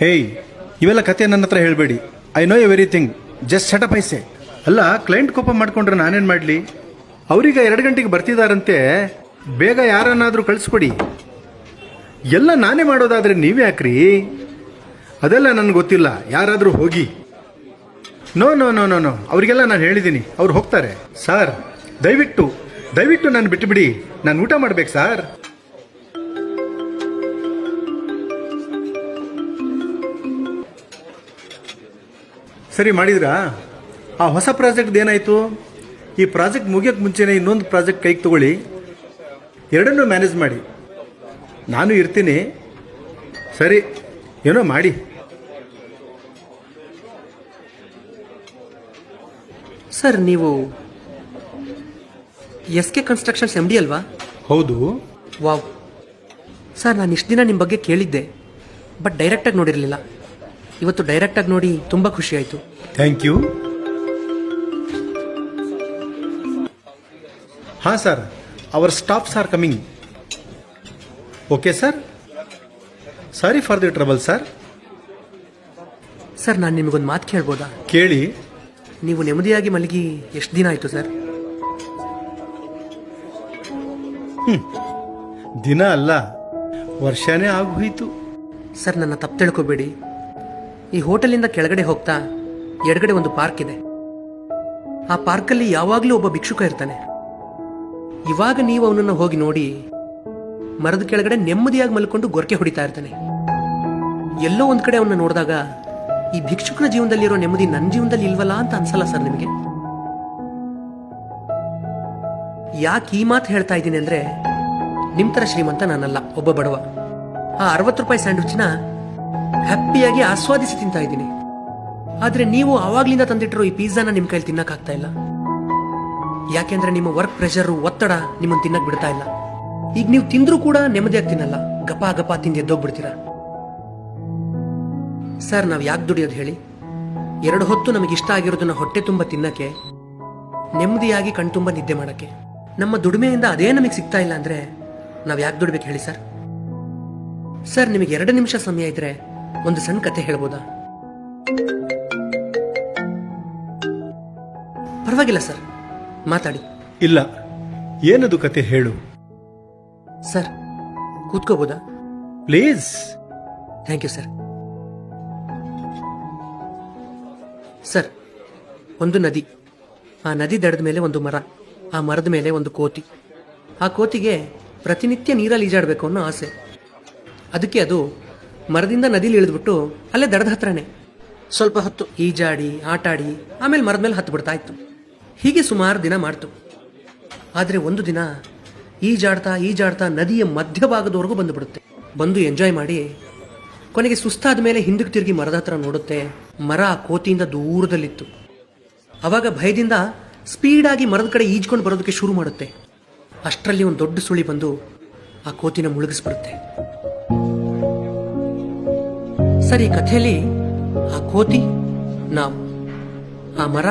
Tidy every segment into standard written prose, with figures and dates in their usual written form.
ಹೇಯ್, ಇವೆಲ್ಲ ಕತೆ ನನ್ನ ಹತ್ರ ಹೇಳಬೇಡಿ. I know everything, just setup ಐಸೆ. ಅಲ್ಲ, ಕ್ಲೈಂಟ್ ಕೋಪ ಮಾಡ್ಕೊಂಡ್ರೆ ನಾನೇನು ಮಾಡಲಿ? ಅವ್ರೀಗ 2 ಗಂಟೆಗೆ ಬರ್ತಿದಾರಂತೆ, ಬೇಗ ಯಾರನ್ನಾದರೂ ಕಳಿಸ್ಕೊಡಿ. ಎಲ್ಲ ನಾನೇ ಮಾಡೋದಾದ್ರೆ ನೀವೇ ಯಾಕ್ರಿ? ಅದೆಲ್ಲ ನನಗೆ ಗೊತ್ತಿಲ್ಲ, ಯಾರಾದರೂ ಹೋಗಿ. No no no no no, ಅವರಿಗೆಲ್ಲ ನಾನು ಹೇಳಿದ್ದೀನಿ, ಅವ್ರು ಹೋಗ್ತಾರೆ. ಸರ್, ದಯವಿಟ್ಟು ನಾನು ಬಿಟ್ಟುಬಿಡಿ, ನಾನು ಊಟ ಮಾಡ್ಬೇಕು ಸರ್. ಸರಿ ಮಾಡಿದ್ರಾ? ಆ ಹೊಸ ಪ್ರಾಜೆಕ್ಟ್ದು ಏನಾಯಿತು? ಈ ಪ್ರಾಜೆಕ್ಟ್ ಮುಗಿಯೋಕ್ಕೆ ಮುಂಚೆನೇ ಇನ್ನೊಂದು ಪ್ರಾಜೆಕ್ಟ್ ಕೈಗೆ ತಗೊಳ್ಳಿ, ಎರಡನ್ನೂ ಮ್ಯಾನೇಜ್ ಮಾಡಿ. ನಾನು ಇರ್ತೀನಿ. ಸರಿ, ಏನೋ ಮಾಡಿ. ಸರ್, ನೀವು ಎಸ್ ಕೆ ಕನ್ಸ್ಟ್ರಕ್ಷನ್ಸ್ MD ಅಲ್ವಾ? ಹೌದು. ವಾವ್ ಸರ್, ನಾನು ಇಷ್ಟು ದಿನ ನಿಮ್ಮ ಬಗ್ಗೆ ಕೇಳಿದ್ದೆ, ಬಟ್ ಡೈರೆಕ್ಟಾಗಿ ನೋಡಿರಲಿಲ್ಲ. ಇವತ್ತು ಡೈರೆಕ್ಟಾಗಿ ನೋಡಿ ತುಂಬ ಖುಷಿ ಆಯಿತು. Thank you. ಹಾಂ sir, our staffs are coming. Okay sir, sorry for the trouble sir. Sir, ನಾನು ನಿಮಗೊಂದು ಮಾತು ಕೇಳ್ಬೋದಾ? ಕೇಳಿ. ನೀವು ನೆಮ್ಮದಿಯಾಗಿ ಮಲಗಿ ಎಷ್ಟು ದಿನ ಆಯಿತು ಸರ್? ದಿನ ಅಲ್ಲ, ವರ್ಷನೇ ಆಗೋಯ್ತು. ಸರ್, ನನ್ನ ತಪ್ಪು ತಿಳ್ಕೊಬೇಡಿ. ಈ ಹೋಟೆಲಿಂದ ಕೆಳಗಡೆ ಹೋಗ್ತಾ ಎಡಗಡೆ ಒಂದು ಪಾರ್ಕ್ ಇದೆ. ಆ ಪಾರ್ಕಲ್ಲಿ ಯಾವಾಗಲೂ ಒಬ್ಬ ಭಿಕ್ಷುಕ ಇರ್ತಾನೆ. ಇವಾಗ ನೀವು ಅವನನ್ನು ಹೋಗಿ ನೋಡಿ, ಮರದ ಕೆಳಗಡೆ ನೆಮ್ಮದಿಯಾಗಿ ಮಲ್ಕೊಂಡು ಗೊರಕೆ ಹೊಡಿತಾ ಇರ್ತಾನೆ. ಎಲ್ಲೋ ಒಂದ್ ಕಡೆ ಅವನ್ನ ನೋಡಿದಾಗ ಈ ಭಿಕ್ಷುಕನ ಜೀವನದಲ್ಲಿರೋ ನೆಮ್ಮದಿ ನನ್ನ ಜೀವನದಲ್ಲಿ ಇಲ್ವಲ್ಲ ಅಂತ ಅನ್ಸಲ್ಲ ಸರ್ ನಿಮಗೆ? ಯಾಕೆ ಈ ಮಾತು ಹೇಳ್ತಾ ಇದ್ದೀನಿ ಅಂದ್ರೆ, ನಿಮ್ ತರ ಶ್ರೀಮಂತ ನಾನಲ್ಲ, ಒಬ್ಬ ಬಡವ. ಆ 60 ರೂಪಾಯಿ ಸ್ಯಾಂಡ್ವಿಚ್ನ ಹ್ಯಾಪಿಯಾಗಿ ಆಸ್ವಾದಿಸಿ ತಿಂತಾ ಇದ್ದೀನಿ. ಆದ್ರೆ ನೀವು ಆವಾಗ್ಲಿಂದ ತಂದಿಟ್ಟಿರೋ ಈ ಪಿಜ್ಜಾನ ನಿಮ್ ಕೈಲಿ ತಿನ್ನಕ್ಕಾಗ್ತಾ ಇಲ್ಲ. ಯಾಕೆಂದ್ರೆ ನಿಮ್ಮ ವರ್ಕ್ ಪ್ರೆಷರ್, ಒತ್ತಡ ನಿಮ್ಮನ್ನು ತಿನ್ನಕ್ ಬಿಡ್ತಾ ಇಲ್ಲ. ಈಗ ನೀವು ತಿಂದ್ರೂ ಕೂಡ ನೆಮ್ಮದಿಯಾಗಿ ತಿನ್ನಲ್ಲ, ಗಪ ತಿಂದು ಎದ್ದೋಗ್ಬಿಡ್ತೀರಾ. ಸರ್, ನಾವ್ ಯಾಕೆ ದುಡಿಯೋದು ಹೇಳಿ? 2 ಹೊತ್ತು ನಮಗೆ ಇಷ್ಟ ಆಗಿರೋದನ್ನ ಹೊಟ್ಟೆ ತುಂಬ ತಿನ್ನಕ್ಕೆ, ನೆಮ್ಮದಿಯಾಗಿ ಕಣ್ತುಂಬ ನಿದ್ದೆ ಮಾಡಕ್ಕೆ. ನಮ್ಮ ದುಡಿಮೆಯಿಂದ ಅದೇ ನಮಗೆ ಸಿಗ್ತಾ ಇಲ್ಲ ಅಂದ್ರೆ ನಾವ್ ಯಾಕೆ ದುಡಿಬೇಕು ಹೇಳಿ ಸರ್? ಸರ್, ನಿಮಗೆ 2 ನಿಮಿಷ ಸಮಯ ಇದ್ರೆ ಒಂದು ಸಣ್ಣ ಕತೆ ಹೇಳ್ಬೋದಾ? ಪರವಾಗಿಲ್ಲ ಸರ್, ಮಾತಾಡಿ. ಇಲ್ಲ, ಏನದು ಕತೆ ಹೇಳು. ಸರ್, ಕೂತ್ಕೋಬೋದಾ? Please. Thank you sir. Sir, ಒಂದು ನದಿ, ಆ ನದಿ ದಡದ ಮೇಲೆ ಒಂದು ಮರ, ಆ ಮರದ ಮೇಲೆ ಒಂದು ಕೋತಿ. ಆ ಕೋತಿಗೆ ಪ್ರತಿನಿತ್ಯ ನೀರಲ್ಲಿ ಈಜಾಡಬೇಕು ಅನ್ನೋ ಆಸೆ. ಅದಕ್ಕೆ ಅದು ಮರದಿಂದ ನದಿಲಿ ಇಳಿದ್ಬಿಟ್ಟು ಅಲ್ಲೇ ದಡದ ಹತ್ರನೇ ಸ್ವಲ್ಪ ಹೊತ್ತು ಈಜಾಡಿ ಆಟಾಡಿ ಆಮೇಲೆ ಮರದ ಮೇಲೆ ಹತ್ತು ಬಿಡ್ತಾ ಇತ್ತು. ಹೀಗೆ ಸುಮಾರು ದಿನ ಮಾಡ್ತು. ಆದರೆ ಒಂದು ದಿನ ಈಜಾಡ್ತಾ ನದಿಯ ಮಧ್ಯಭಾಗದವರೆಗೂ ಬಂದುಬಿಡುತ್ತೆ. ಬಂದು ಎಂಜಾಯ್ ಮಾಡಿ ಕೊನೆಗೆ ಸುಸ್ತಾದ ಮೇಲೆ ಹಿಂದಕ್ಕೆ ತಿರುಗಿ ಮರದ ಹತ್ರ ನೋಡುತ್ತೆ. ಮರ ಆ ಕೋತಿಯಿಂದ ದೂರದಲ್ಲಿತ್ತು. ಅವಾಗ ಭಯದಿಂದ ಸ್ಪೀಡಾಗಿ ಮರದ ಕಡೆ ಈಜ್ಕೊಂಡು ಬರೋದಕ್ಕೆ ಶುರು ಮಾಡುತ್ತೆ. ಅಷ್ಟರಲ್ಲಿ ಒಂದು ದೊಡ್ಡ ಸುಳಿ ಬಂದು ಆ ಕೋತಿನ ಮುಳುಗಿಸ್ಬಿಡುತ್ತೆ. ಸರ್, ಈ ಕಥೆಯಲ್ಲಿ ಆ ಕೋತಿ ನಾವು, ಆ ಮರ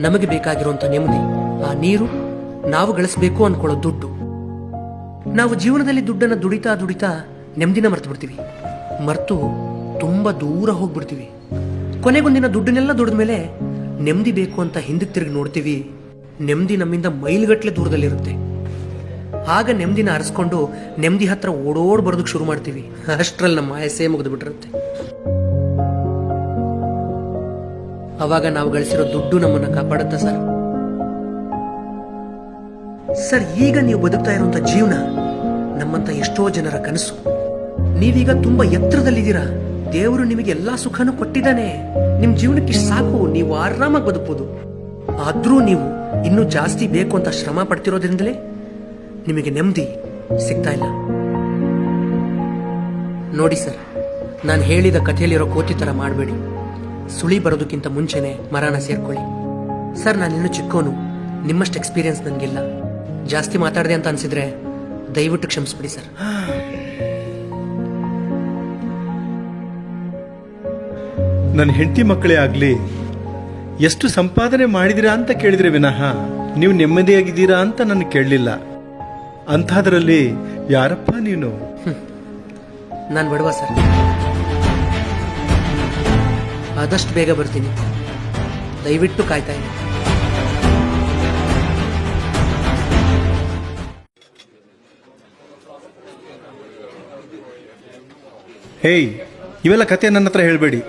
ನಮಗೆ ಬೇಕಾಗಿರುವಂತ ನೆಮ್ಮದಿ, ಆ ನೀರು ನಾವು ಗಳಿಸಬೇಕು ಅನ್ಕೊಳ್ಳೋ ದುಡ್ಡು. ನಾವು ಜೀವನದಲ್ಲಿ ದುಡ್ಡನ್ನು ದುಡಿತಾ ನೆಮ್ಮದಿನ ಮರ್ತು ಬಿಡ್ತೀವಿ. ಮರ್ತು ತುಂಬಾ ದೂರ ಹೋಗ್ಬಿಡ್ತೀವಿ. ಕೊನೆಗೊಂದಿನ ದುಡ್ಡನ್ನೆಲ್ಲ ದುಡಿದ ಮೇಲೆ ನೆಮ್ಮದಿ ಬೇಕು ಅಂತ ಹಿಂದಕ್ಕೆ ತಿರುಗಿ ನೋಡ್ತೀವಿ. ನೆಮ್ಮದಿ ನಮ್ಮಿಂದ ಮೈಲ್ಗಟ್ಲೆ ದೂರದಲ್ಲಿರುತ್ತೆ. ಆಗ ನೆಮ್ಮದಿನ ಅರಸ್ಕೊಂಡು ನೆಮ್ಮದಿ ಹತ್ರ ಓಡೋಡ್ ಬರೋದಕ್ಕೆ ಶುರು ಮಾಡ್ತೀವಿ. ಅಷ್ಟರಲ್ಲಿ ನಮ್ಮ ಆಯಸ್ಸೇ ಮುಗಿದು ಬಿಟ್ಟಿರುತ್ತೆ. ಅವಾಗ ನಾವು ಗಳಿಸಿರೋ ದುಡ್ಡು ನಮ್ಮನ್ನ ಕಾಪಾಡುತ್ತಾ ಸರ್? ಸರ್, ಈಗ ನೀವು ಬದುಕ್ತಾ ಇರುವಂತ ಜೀವನ ನಮ್ಮಂತ ಎಷ್ಟೋ ಜನರ ಕನಸು. ನೀವೀಗ ತುಂಬಾ ಎತ್ತರದಲ್ಲಿದ್ದೀರಾ. ದೇವರು ನಿಮಗೆ ಎಲ್ಲಾ ಸುಖನೂ ಕೊಟ್ಟಿದ್ದಾನೆ. ನಿಮ್ ಜೀವನಕ್ಕೆ ಇಷ್ಟು ಸಾಕು, ನೀವು ಆರಾಮಾಗಿ ಬದುಕಬಹುದು. ಆದ್ರೂ ನೀವು ಇನ್ನೂ ಜಾಸ್ತಿ ಬೇಕು ಅಂತ ಶ್ರಮ ಪಡ್ತಿರೋದ್ರಿಂದಲೇ ನಿಮಗೆ ನೆಮ್ಮದಿ ಸಿಗ್ತಾ ಇಲ್ಲ. ನೋಡಿ ಸರ್, ನಾನು ಹೇಳಿದ ಕಥೆಯಲ್ಲಿರೋ ಕೋತಿ ತರ ಮಾಡಬೇಡಿ. ಸುಳಿ ಬರೋದಕ್ಕಿಂತ ಮುಂಚೆನೆ ಮರನ ಸೇರ್ಕೊಳ್ಳಿ. ಸರ್, ನಾನಿನ್ನೂ ಚಿಕ್ಕೋನು, ನಿಮ್ಮಷ್ಟು ಎಕ್ಸ್ಪೀರಿಯನ್ಸ್ ನನಗಿಲ್ಲ. ಜಾಸ್ತಿ ಮಾತಾಡಿದೆ ಅಂತ ಅನ್ಸಿದ್ರೆ ದಯವಿಟ್ಟು ಕ್ಷಮಿಸ್ಬಿಡಿ ಸರ್. ನನ್ನ ಹೆಂಡತಿ ಮಕ್ಕಳೇ ಆಗ್ಲಿ ಎಷ್ಟು ಸಂಪಾದನೆ ಮಾಡಿದಿರಾ ಅಂತ ಕೇಳಿದ್ರೆ ವಿನಃ ನೀವು ನೆಮ್ಮದಿಯಾಗಿದ್ದೀರಾ ಅಂತ ನಾನು ಕೇಳಲಿಲ್ಲ. ಅಂಥದ್ರಲ್ಲಿ ಯಾರಪ್ಪ ನೀನು? ನಾನು ಬಡವ ಸರ್. ಆದಷ್ಟು ಬೇಗ ಬರ್ತೀನಿ. ದಯವಿಟ್ಟು ಕಾಯ್ತಾ ಇರಿ. ಹೇಯ್, ಇವೆಲ್ಲ ಕತೆ ನನ್ನ ಹತ್ರ ಹೇಳಬೇಡಿ.